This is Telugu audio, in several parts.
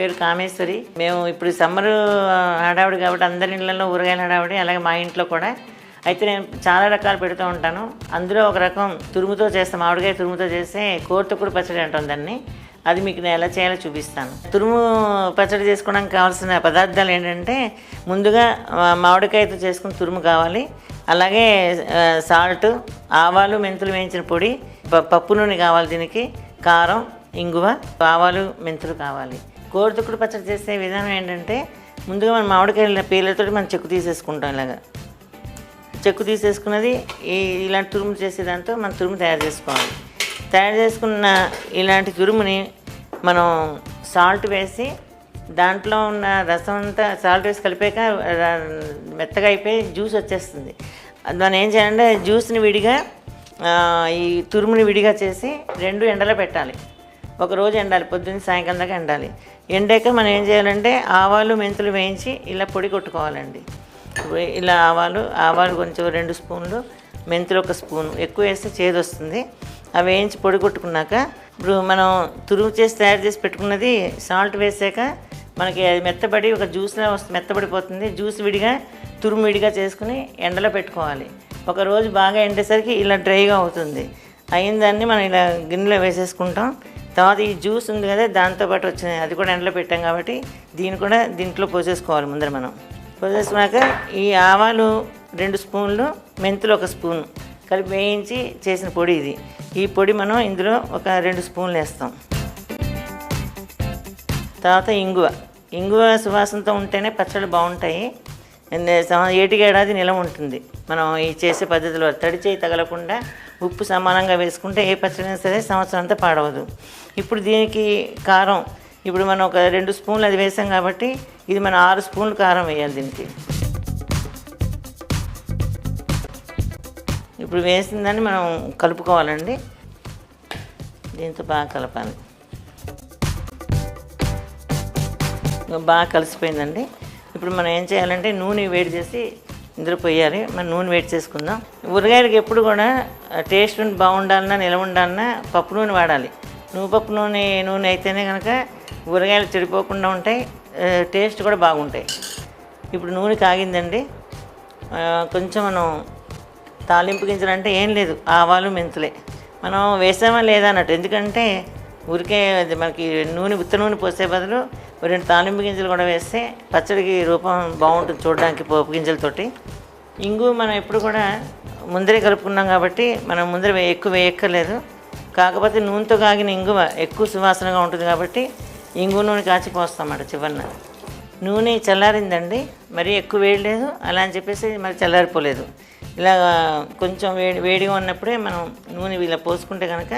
పేరు కామేశ్వరి. మేము ఇప్పుడు సమ్మర్ హడావుడి కాబట్టి అందరి ఇళ్ళల్లో ఊరగాయల హడావుడి, అలాగే మా ఇంట్లో కూడా. అయితే నేను చాలా రకాలు పెడుతూ ఉంటాను. అందులో ఒక రకం తురుముతో చేస్తాం, మామిడికాయ తురుముతో చేస్తే కోర్టుకుడు పచ్చడి అంటాం దాన్ని. అది మీకు నేను ఎలా చేయాలో చూపిస్తాను. తురుము పచ్చడి చేసుకోవడానికి కావాల్సిన పదార్థాలు ఏంటంటే, ముందుగా మామిడికాయతో చేసుకుని తురుము కావాలి, అలాగే సాల్ట్, ఆవాలు మెంతులు వేయించిన పొడి, పప్పు నూనె కావాలి, దీనికి కారం, ఇంగువ, ఆవాలు మెంతులు కావాలి. కోడితుక్కుడు పచ్చడి చేసే విధానం ఏంటంటే, ముందుగా మనం మామిడికాయల పీలతో మనం చెక్కు తీసేసుకుంటాం. ఇలాగా చెక్కు తీసేసుకున్నది ఇలాంటి తురుము చేసేదాంతో మనం తురుము తయారు చేసుకోవాలి. తయారు చేసుకున్న ఇలాంటి తురుముని మనం సాల్ట్ వేసి, దాంట్లో ఉన్న రసం అంతా సాల్ట్ వేసి కలిపాక మెత్తగా అయిపోయి జ్యూస్ వచ్చేస్తుంది. దాన్ని ఏం చేయాలంటే, జ్యూస్ని విడిగా ఈ తురుముని విడిగా చేసి రెండు ఎండలో పెట్టాలి. ఒకరోజు ఎండాలి, పొద్దున్న సాయంకాలం దాకా ఎండాలి. ఎండాక మనం ఏం చేయాలంటే, ఆవాలు మెంతులు వేయించి ఇలా పొడి కొట్టుకోవాలండి. ఇలా ఆవాలు కొంచెం 2 స్పూన్లు, మెంతులు 1 స్పూను, ఎక్కువ వేస్తే చేదు వస్తుంది. అవి వేయించి పొడి కొట్టుకున్నాక, ఇప్పుడు మనం తురుము చేసి తయారు చేసి పెట్టుకున్నది సాల్ట్ వేసాక మనకి అది మెత్తబడి ఒక జ్యూస్లా మెత్తబడిపోతుంది. జ్యూస్ విడిగా తురుము విడిగా చేసుకుని ఎండలో పెట్టుకోవాలి. ఒకరోజు బాగా ఎండేసరికి ఇలా డ్రైగా అవుతుంది. అయిన దాన్ని మనం ఇలా గిన్నెలో వేసేసుకుంటాం. తర్వాత ఈ జ్యూస్ ఉంది కదా, దాంతోపాటు వచ్చింది, అది కూడా ఎండలో పెట్టాం కాబట్టి దీన్ని కూడా దీంట్లో పోసేసుకోవాలి. ముందర మనం పోసేసుకున్నాక ఈ ఆవాలు 2 స్పూన్లు, మెంతులు 1 స్పూను కలిపి వేయించి చేసిన పొడి ఇది. ఈ పొడి మనం ఇందులో ఒక 2 స్పూన్లు వేస్తాం. తర్వాత ఇంగువ సువాసనతో ఉంటేనే పచ్చళ్ళు బాగుంటాయి. ఏటికేడాది నిలవ ఉంటుంది. మనం ఈ చేసే పద్ధతిలో తడి చేయి తగలకుండా ఉప్పు సమానంగా వేసుకుంటే ఏ పచ్చడి సరే సంవత్సరం అంతా పాడవదు. ఇప్పుడు దీనికి కారం, ఇప్పుడు మనం ఒక 2 స్పూన్లు అది వేసాం కాబట్టి ఇది మనం 6 స్పూన్లు కారం వేయాలి దీనికి. ఇప్పుడు వేసిన దాన్ని మనం కలుపుకోవాలండి. దీంతో బాగా కలపాలి. బాగా కలిసిపోయిందండి. ఇప్పుడు మనం ఏం చేయాలంటే, నూనె వేడి చేసి ఇందులో పోయాలి. మనం నూనె వేడి చేసుకుందాం. ఊరగాయలకి ఎప్పుడు కూడా టేస్ట్ బాగుండాలన్నా నిలవ ఉండాలన్నా పప్పు నూనె వాడాలి. నువ్వుపప్పు నూనె అయితేనే కనుక ఊరగాయలు చెడిపోకుండా ఉంటాయి, టేస్ట్ కూడా బాగుంటాయి. ఇప్పుడు నూనె కాగిందండి. కొంచెం మనం తాలింపు గింజలు అంటే ఏం లేదు, ఆవాలు మెంతులే మనం వేసామా లేదా అన్నట్టు. ఎందుకంటే ఊరికే మనకి ఉత్త నూనె పోసే బదులు 2 తాలింపు గింజలు కూడా వేస్తే పచ్చడికి రూపం బాగుంటుంది చూడడానికి, పోపు గింజలతోటి. ఇంగువ మనం ఎప్పుడు కూడా ముందరే కలుపుకున్నాం కాబట్టి మనం ముందర ఎక్కువ వేయక్కర్లేదు. కాకపోతే నూనెతో కాగిన ఇంగువ ఎక్కువ సువాసనగా ఉంటుంది కాబట్టి ఇంగువ నూనె కాచి పోస్తామన్నమాట చివరిన. నూనె చల్లారిందండి, మరీ ఎక్కువ వేడి లేదు, అలా అని చెప్పేసి మరి చల్లారిపోలేదు. ఇలా కొంచెం వేడిగా ఉన్నప్పుడే మనం నూనె ఇలా పోసుకుంటే కనుక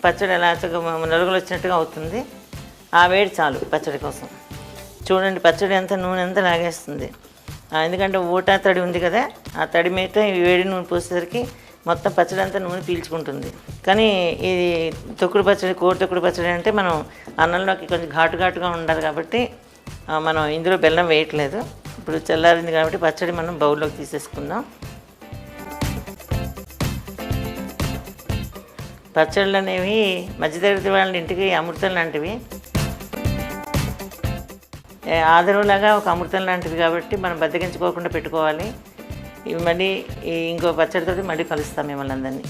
పచ్చడి ఎలా నలుగులు వచ్చినట్టుగా అవుతుంది. ఆ వేడి చాలు పచ్చడి కోసం. చూడండి, పచ్చడి అంతా నూనె అంతా లాగేస్తుంది. ఎందుకంటే ఊట తడి ఉంది కదా, ఆ తడి మీద ఈ వేడి నూనె పోసేసరికి మొత్తం పచ్చడి అంతా నూనె పీల్చుకుంటుంది. కానీ ఇది కోడి తొక్కుడు పచ్చడి అంటే మనం అన్నంలోకి కొంచెం ఘాటుగా ఉండాలి కాబట్టి మనం ఇందులో బెల్లం వేయట్లేదు. ఇప్పుడు చల్లారింది కాబట్టి పచ్చడి మనం బౌల్లోకి తీసేసుకుందాం. పచ్చళ్ళు అనేవి మధ్యతరగతి వాళ్ళ ఇంటికి అమృతం లాంటివి, ఆదరవులాగా ఒక అమృతం లాంటివి కాబట్టి మనం బద్దకించుకోకుండా పెట్టుకోవాలి. ఇవి మళ్ళీ ఇంకో పచ్చడితో మళ్ళీ కలుస్తాం మిమ్మల్ని అందరినీ.